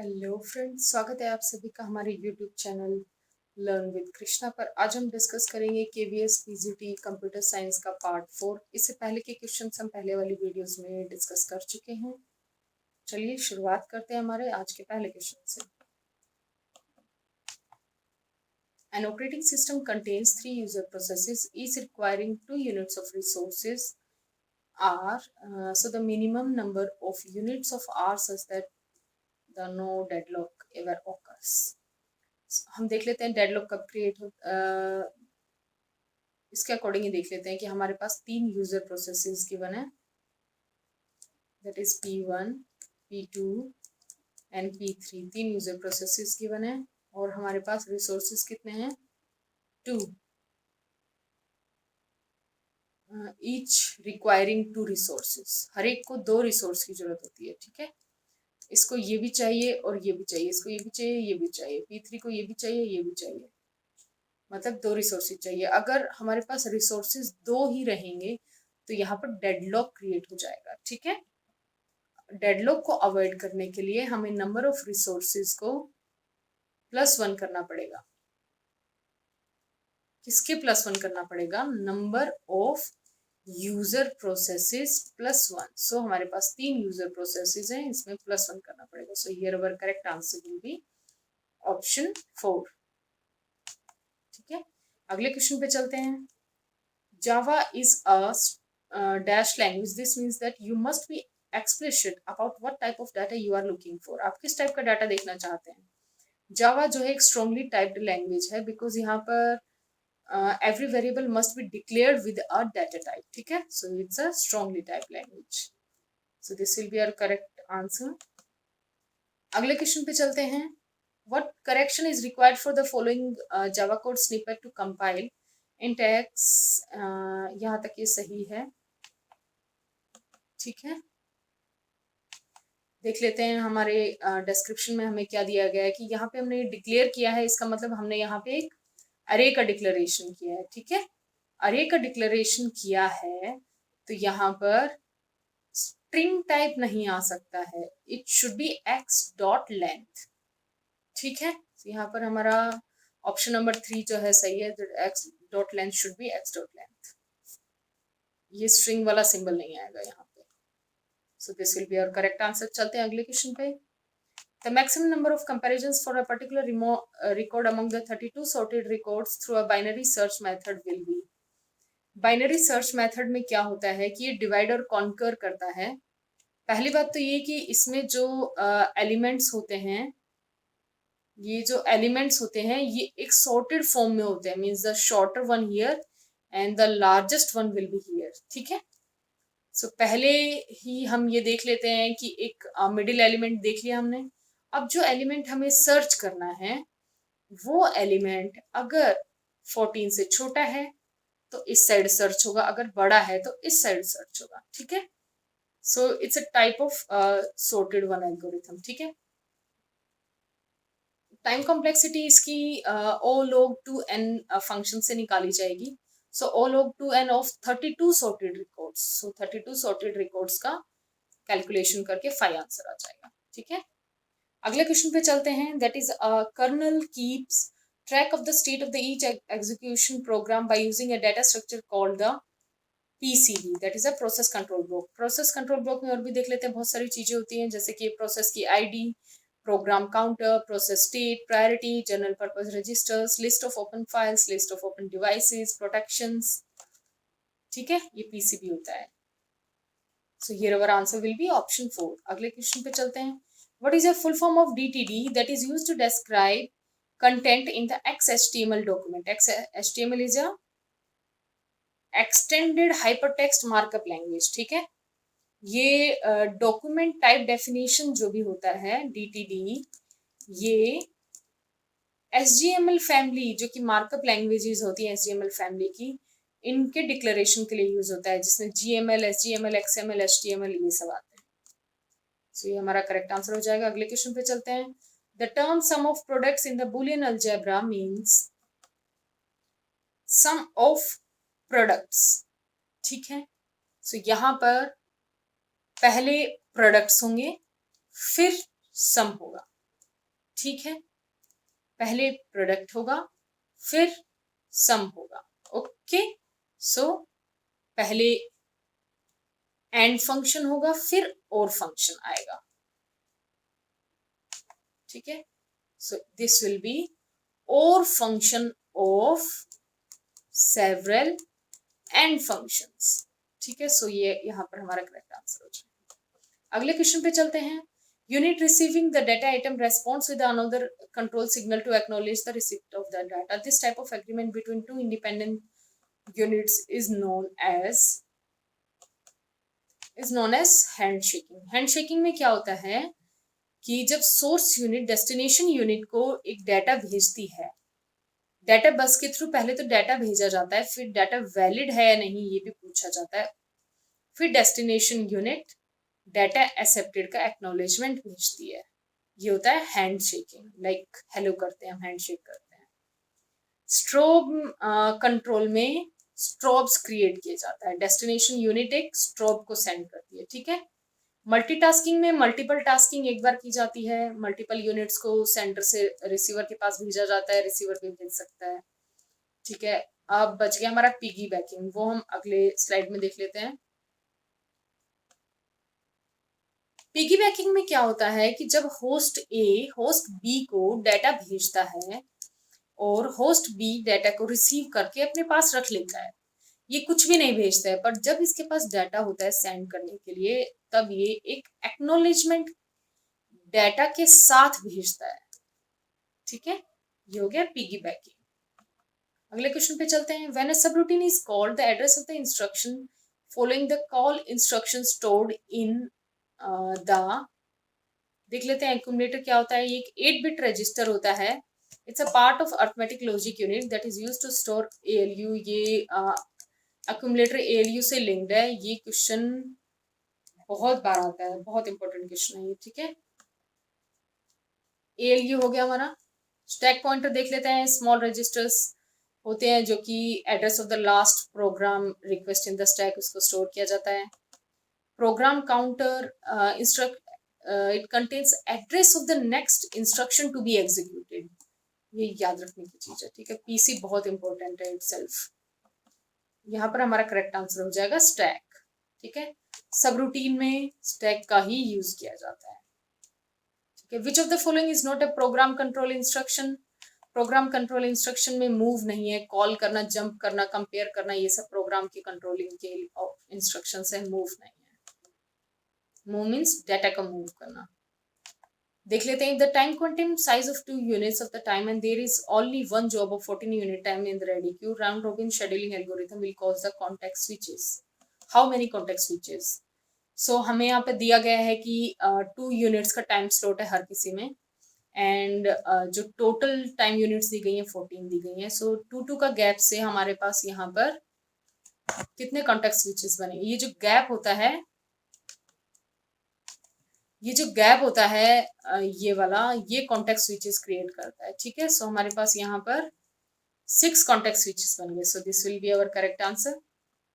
Hello friends, स्वागत है आप सभी का हमारे YouTube channel learn with Krishna पर। आज हम डिस्कस करेंगे केवीएस पीजीटी कंप्यूटर साइंस का पार्ट 4। इससे पहले के क्वेश्चंस हम पहले वाली वीडियोस में डिस्कस कर चुके हैं। चलिए शुरुआत करते हैं हमारे आज के पहले क्वेश्चन से। An operating system contains 3 user processes, each requiring 2 units of resources R. So the minimum number of units of R such that the no deadlock ever occurs. हम देख लेते हैं डेडलॉक कब क्रिएट हो, इसके अकॉर्डिंग ही देख लेते हैं कि हमारे पास 3 यूजर प्रोसेसेस गिवन है, that is P1, P2 and P3। 3 user processes given है और हमारे पास रिसोर्सेज कितने हैं, 2, ईच रिक्वायरिंग 2 रिसोर्सेज। हर एक को 2 रिसोर्स की जरूरत होती है, ठीक है। इसको ये भी चाहिए और ये भी चाहिए, इसको ये भी चाहिए, ये भी चाहिए, P3 को ये भी चाहिए, ये भी चाहिए, मतलब 2 रिसोर्सेज चाहिए। अगर हमारे पास रिसोर्सेज 2 ही रहेंगे तो यहाँ पर डेडलॉक क्रिएट हो जाएगा, ठीक है। डेडलॉक को अवॉइड करने के लिए हमें नंबर ऑफ रिसोर्सेज को +1 करना पड़ेगा। किसके +1 करना पड़ेगा, नंबर ऑफ यूजर प्रोसेसेस +1। सो हमारे पास 3 यूजर प्रोसेसेस हैं, इसमें +1 करना पड़ेगा। So here our correct answer will be option 4, ठीक है। अगले क्वेश्चन पे चलते हैं। Java is a dash language. This means that you must be explicit about what type of data you are looking for. आप किस टाइप का data देखना चाहते हैं। जावा जो है एक स्ट्रॉन्गली टाइप्ड लैंग्वेज है, बिकॉज यहाँ पर every variable must be declared with a data type, ठीक है। So it's a strongly typed language. So this will be our correct answer. अगले क्वेश्चन पे चलते हैं। What correction is required for the following Java code snippet to compile? Intex, यहाँ तक ये सही है, ठीक है। देख लेते हैं हमारे डिस्क्रिप्शन में हमें क्या दिया गया है कि यहाँ पे हमने डिक्लेयर किया है, इसका मतलब हमने यहाँ पे एक अरे का डिक्लेरेशन किया है, ठीक है। अरे का डिक्लेरेशन किया है तो यहाँ पर स्ट्रिंग टाइप नहीं आ सकता है, इट शुड बी x.length, ठीक है। यहाँ पर हमारा ऑप्शन नंबर 3 जो है सही है, x.length शुड बी x.length। ये स्ट्रिंग वाला सिंबल नहीं आएगा यहाँ पे। So this will be our correct answer. चलते हैं अगले क्वेश्चन पे। The maximum number of comparisons for a particular record among the 32 sorted records through a binary search method will be. Binary search method में क्या होता है कि ये डिवाइड और कॉन्कर करता है। पहली बात तो ये कि इसमें जो एलिमेंट्स होते हैं, ये जो एलिमेंट्स होते हैं ये एक सॉर्टेड फॉर्म में होते हैं, means the shorter one here and the largest one will be here, ठीक है। सो पहले ही हम ये देख लेते हैं कि एक मिडिल एलिमेंट देख लिया हमने। अब जो एलिमेंट हमें सर्च करना है वो एलिमेंट अगर 14 से छोटा है तो इस साइड सर्च होगा, अगर बड़ा है तो इस साइड सर्च होगा, ठीक है। So it's a type of sorted one algorithm, ठीक है। टाइम कॉम्प्लेक्सिटी इसकी ओ log 2n फंक्शन से निकाली जाएगी। सो ओ log 2n of 32 sorted records. So 32 sorted records का कैलकुलेशन करके 5 आंसर आ जाएगा, ठीक है। अगले क्वेश्चन पे चलते हैं। That is kernel keeps track of the state of the each execution program by using a data structure called the PCB, that is a process control block. Process control block में और भी देख लेते हैं, बहुत सारी चीजें होती हैं, जैसे कि प्रोसेस की ID, program counter, process state, priority, general purpose registers, list of open files, list of open devices, protections, ठीक है। ये पीसीबी होता है। So here our answer will be option 4। अगले क्वेश्चन पे चलते हैं। What is a full form of DTD that is used to describe content in the XHTML document? XHTML is a extended hypertext markup language, ठीक है। ये document type definition जो भी होता है DTD, ये SGML फैमिली जो कि मार्कअप लैंग्वेजेस होती है SGML फैमिली की, इनके डिक्लेरेशन के लिए यूज होता है, जिसमें GML, SGML, XML, HTML ये सब आते हैं। सो ये हमारा करेक्ट आंसर हो जाएगा। अगले क्वेश्चन पे चलते हैं। The term sum of products in the boolean algebra means sum of products, ठीक है। सो यहाँ पर पहले प्रोडक्ट्स होंगे फिर सम होगा, ठीक है, पहले प्रोडक्ट होगा फिर सम होगा। ओके, सो पहले एंड फंक्शन होगा फिर और फंक्शन आएगा। ठीक है, सो दिस विल बी और function of several and functions. ठीक है, सो ये यहाँ पर हमारा करेक्ट आंसर हो जाएगा। अगले क्वेश्चन पे चलते हैं। Unit receiving the data item response with another control signal to acknowledge the receipt of the data. This type of agreement between two independent units is known as handshaking. Handshaking में क्या होता है कि जब source unit destination unit को एक data भेजती है, डाटा बस के थ्रू पहले तो डाटा भेजा जाता है, फिर डाटा वैलिड है या नहीं ये भी पूछा जाता है, फिर डेस्टिनेशन यूनिट डाटा एक्सेप्टेड का एक्नॉलेजमेंट भेजती है। ये होता है हैंडशेकिंग, लाइक हेलो करते हैं हम, हैंडशेक करते हैं। स्ट्रोब कंट्रोल में स्ट्रोब्स क्रिएट किया जाता है, डेस्टिनेशन यूनिट एक स्ट्रोब को सेंड करती है। ठीक है, मल्टीटास्किंग में मल्टीपल टास्किंग एक बार की जाती है, मल्टीपल यूनिट्स को सेंटर से रिसीवर के पास भेजा जाता है, रिसीवर भी भेज सकता है। ठीक है, अब बच गया हमारा पिगी बैकिंग, वो हम अगले स्लाइड में देख लेते हैं। पिगी बैकिंग में क्या होता है कि जब होस्ट ए होस्ट बी को डाटा भेजता है और होस्ट बी डाटा को रिसीव करके अपने पास रख लेता है, ये कुछ भी नहीं भेजता है, पर जब इसके पास डाटा होता है सेंड करने के लिए तब ये एक एक्नॉलेजमेंट डाटा के साथ भेजता है। ठीक है, ये हो गया पिगी बैकिंग। अगले क्वेश्चन पे चलते हैं। When a subroutine is called the address of the instruction following the call instruction stored in the, देख लेते हैं एक्यूमुलेटर क्या होता है। ये एक 8 बिट रजिस्टर होता है। It's a part of arithmetic logic unit that is used to store ALU। ये एक्यूमुलेटर ALU से लिंक्ड है। ये क्वेश्चन बहुत बार आता है, बहुत इंपॉर्टेंट क्वेश्चन है ये। ठीक है, ALU हो गया हमारा। स्टैक पॉइंटर देख लेते हैं। स्मॉल रजिस्टर्स होते हैं जो कि address of the last program request in the stack उसको स्टोर किया जाता है। Program counter it contains address of the next instruction to be executed. ये याद रखने की चीज है। ठीक है, PC बहुत इंपॉर्टेंट है इटसेल्फ। यहाँ पर हमारा करेक्ट आंसर हो जाएगा स्टैक। ठीक है, सब रूटीन में स्टैक का ही यूज किया जाता है। ठीक है, विच of the following is not a program control instruction. Program control instruction में मूव नहीं है, कॉल करना, जंप करना, कंपेयर करना, ये सब प्रोग्राम की कंट्रोलिंग के इंस्ट्रक्शन है, मूव नहीं है। मूव मीन्स डाटा का मूव करना। देख लेते हैं। The time quantum size of 2 units of the time and there is only one job of 14 unit time in the ready queue, round robin scheduling algorithm will cause the context switches. How many context switches? So हमें यहाँ पे दिया गया है कि 2 units का time slot है हर किसी में, एंड जो टोटल टाइम यूनिट्स दी गई हैं 14 दी गई हैं। सो 2 का गैप से हमारे पास यहाँ पर कितने कॉन्टेक्स्ट स्विचेस बने। ये जो गैप होता है, ये जो गैप होता है ये वाला, ये कॉन्टेक्स्ट स्विचेस क्रिएट करता है। ठीक है, सो हमारे पास यहाँ पर 6 कॉन्टेक्स्ट स्विचेस बन गए। So this will be our correct answer.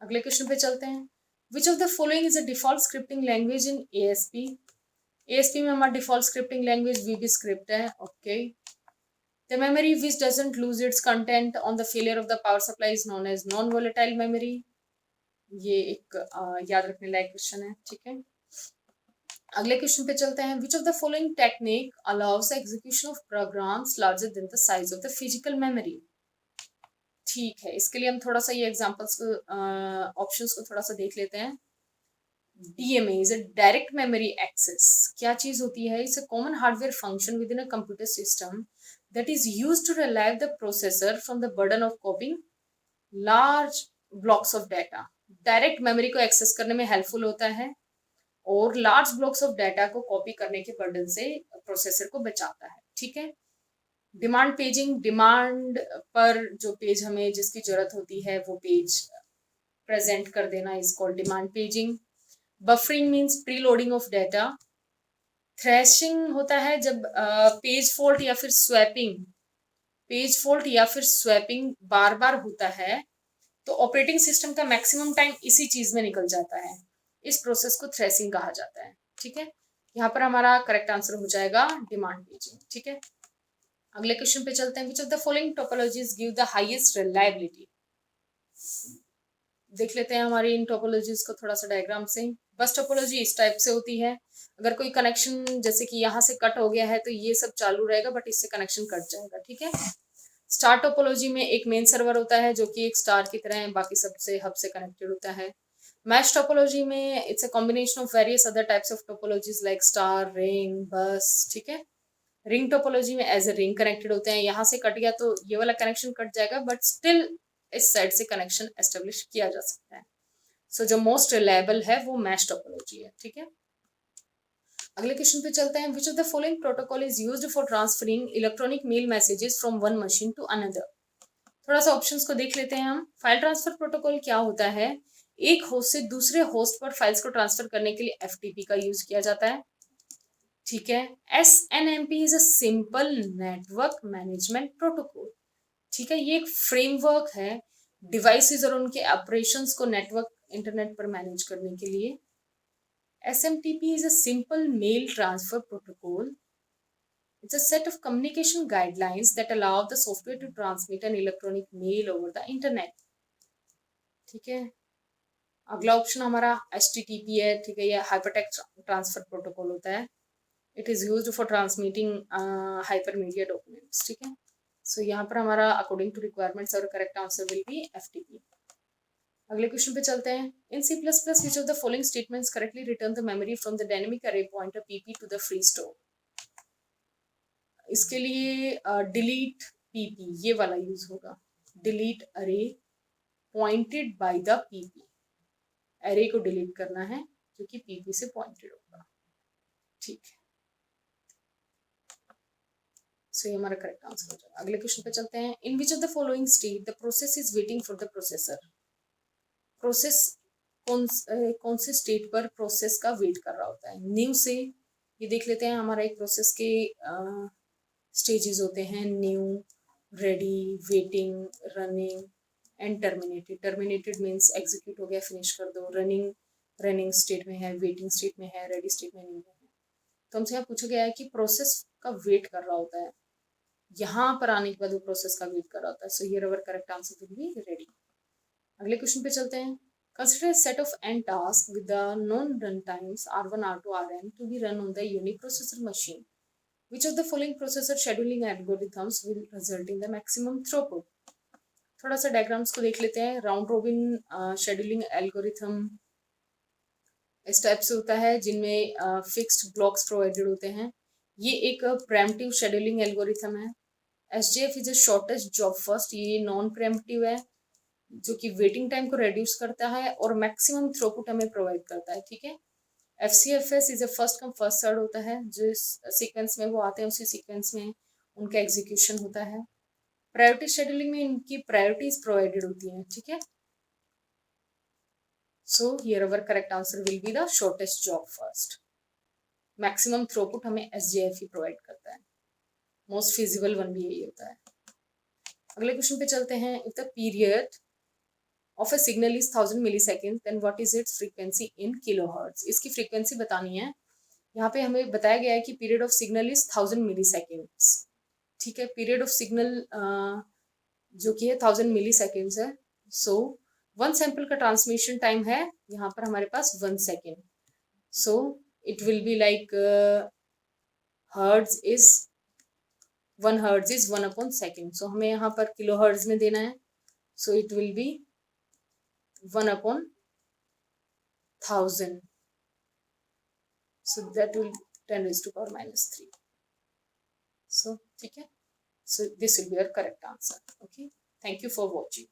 अगले क्वेश्चन पे चलते हैं। Which of the following is a default scripting language in ASP? ASP में हमारा default scripting language VB script है। Okay, the memory which doesn't lose its content on the failure of the power supply is known as non volatile memory. ये एक याद रखने लायक question है। ठीक है, अगले क्वेश्चन पे चलते हैं। Which of the following technique allows execution of programs larger than the size of the physical memory? ठीक है, इसके लिए हम थोड़ा सा ये एग्जांपल्स को ऑप्शंस को थोड़ा सा देख लेते हैं। DMA is a direct memory access. क्या चीज होती है? It's a common hardware function within a computer system that is used to relieve the processor from the burden of copying large blocks of data. Direct memory को access करने में helpful होता है और लार्ज ब्लॉक्स ऑफ डाटा को copy करने के burden से प्रोसेसर को बचाता है। ठीक है, डिमांड पेजिंग, डिमांड पर जो पेज हमें जिसकी जरूरत होती है वो पेज प्रेजेंट कर देना is called demand paging. Buffering means pre loading of data. Thrashing होता है जब पेज फॉल्ट या फिर स्वैपिंग बार बार होता है तो ऑपरेटिंग सिस्टम का मैक्सिमम टाइम इसी चीज में निकल जाता है। इस प्रोसेस को थ्रेसिंग कहा जाता है। ठीक है, यहाँ पर हमारा करेक्ट आंसर हो जाएगा डिमांड पेजिंग। ठीक है, अगले क्वेश्चन पे चलते हैं. Which of the following topologies give the highest reliability. देख लेते हैं हमारी इन टोपोलॉजीज को थोड़ा सा डायग्राम से. बस टोपोलॉजी इस टाइप से होती है. अगर कोई कनेक्शन जैसे कि यहाँ से कट हो गया है तो ये सब चालू रहेगा, बट इससे कनेक्शन कट जाएगा. ठीक है. स्टार टोपोलॉजी में एक मेन सर्वर होता है जो कि एक स्टार की तरह है, बाकी सबसे हब से कनेक्टेड होता है. मैश टोपोलॉजी में it's a combination of various other types of topologies like star, ring, बस. ठीक है. रिंग टोपोलॉजी में एज ए रिंग कनेक्टेड होते हैं. यहाँ से कट गया तो ये वाला कनेक्शन कट जाएगा, बट स्टिल इस साइड से कनेक्शन एस्टेब्लिश किया जा सकता है. सो जो मोस्ट रिलायबल है वो मैश टोपोलॉजी है. ठीक है. अगले क्वेश्चन पे चलते हैं. Which of the following protocol is used for transferring electronic mail messages from one machine to another. थोड़ा सा ऑप्शंस को देख लेते हैं हम. फाइल ट्रांसफर प्रोटोकॉल क्या होता है? एक होस्ट से दूसरे होस्ट पर फाइल्स को ट्रांसफर करने के लिए FTP का यूज किया जाता है. ठीक है. SNMP is a simple network management protocol. ठीक है. ये एक फ्रेमवर्क है डिवाइसेस और उनके ऑपरेशंस को नेटवर्क इंटरनेट पर मैनेज करने के लिए. SMTP is a simple mail transfer protocol. It's a set of communication guidelines that allow the software to transmit an electronic mail over the internet. ठीक है. अगला ऑप्शन हमारा HTTP है. ठीक है. यह हाइपरटेक्स्ट ट्रांसफर प्रोटोकॉल होता है. It is used for transmitting hypermedia documents. ठीक है. सो यहाँ पर हमारा अकॉर्डिंग टू रिक्वायरमेंट्स और correct answer will B FTP. अगले क्वेश्चन पे चलते हैं. इन C++ which of the following statements correctly return the memory from the dynamic array pointer PP to the free store. इसके लिए delete PP ये वाला use होगा. delete array pointed by the PP. array को delete करना है जो कि PP से पॉइंटेड होगा. ठीक है. सो ये हमारा करेक्ट आंसर हो जाएगा. अगले क्वेश्चन पे चलते हैं. In which of the following state the process is waiting for the processor. Process कौन से स्टेट पर प्रोसेस का वेट कर रहा होता है? न्यू से ये देख लेते हैं. हमारा एक प्रोसेस के स्टेजेस होते हैं. New, ready, waiting, running and terminated. Terminated means execute हो गया, फिनिश कर दो. रनिंग स्टेट में है, वेटिंग स्टेट में है, रेडी स्टेट में नहीं है. तो हमसे यहाँ पूछा गया है कि प्रोसेस का वेट कर रहा होता है. यहाँ पर आने के बाद वो प्रोसेस का वेट कर रहा होता है. So here our correct answer will be ready. अगले क्वेश्चन पे चलते हैं. Consider a set of n tasks with the known runtimes R1, R2, Rn to be run on the uniprocessor machine. Which of the following processor scheduling algorithms will result in the maximum throughput? थोड़ा सा diagrams को देख लेते हैं. Round robin scheduling algorithm इस type से होता है जिनमें फिक्स्ड ब्लॉक्स प्रोवाइडेड होते हैं. ये एक प्रेम्पटिव शेड्यूलिंग एल्गोरिथम है. SJF is a shortest job first. ये नॉन प्रेम्पटिव है जो कि वेटिंग टाइम को रिड्यूस करता है और मैक्सिमम थ्रूपुट हमें प्रोवाइड करता है. ठीक है. FCFS is a first come first serve होता है. जिस सीक्वेंस में वो आते हैं उसी सीक्वेंस में उनका एग्जीक्यूशन होता है. प्रायोरिटी शेड्यूलिंग में इनकी प्रायोरिटीज प्रोवाइडेड होती हैं. ठीक है. So here our correct answer will be the shortest job first. Maximum throughput हमें SJF ही प्रोवाइड करता है. मोस्ट फिजिबल वन भी यही होता है. अगले क्वेश्चन पे चलते हैं. If the period of a signal is 1000 milliseconds, then what is its frequency in kilohertz? इसकी फ्रीक्वेंसी बतानी है. यहाँ पे हमें बताया गया है कि period of signal is 1000 milliseconds. ठीक है. पीरियड ऑफ सिग्नल जो कि है 1000 milliseconds है. सो वन सैंपल का ट्रांसमिशन टाइम है यहाँ पर हमारे पास 1 second. So it will be like hertz is 1 hertz is 1/सेकेंड. सो हमें यहाँ पर किलो हर्ट्ज में देना है. So it will be 1/1000. So that will 10 raised to power minus 3. So, ठीक है. So this will be your correct answer. Okay. Thank you for watching.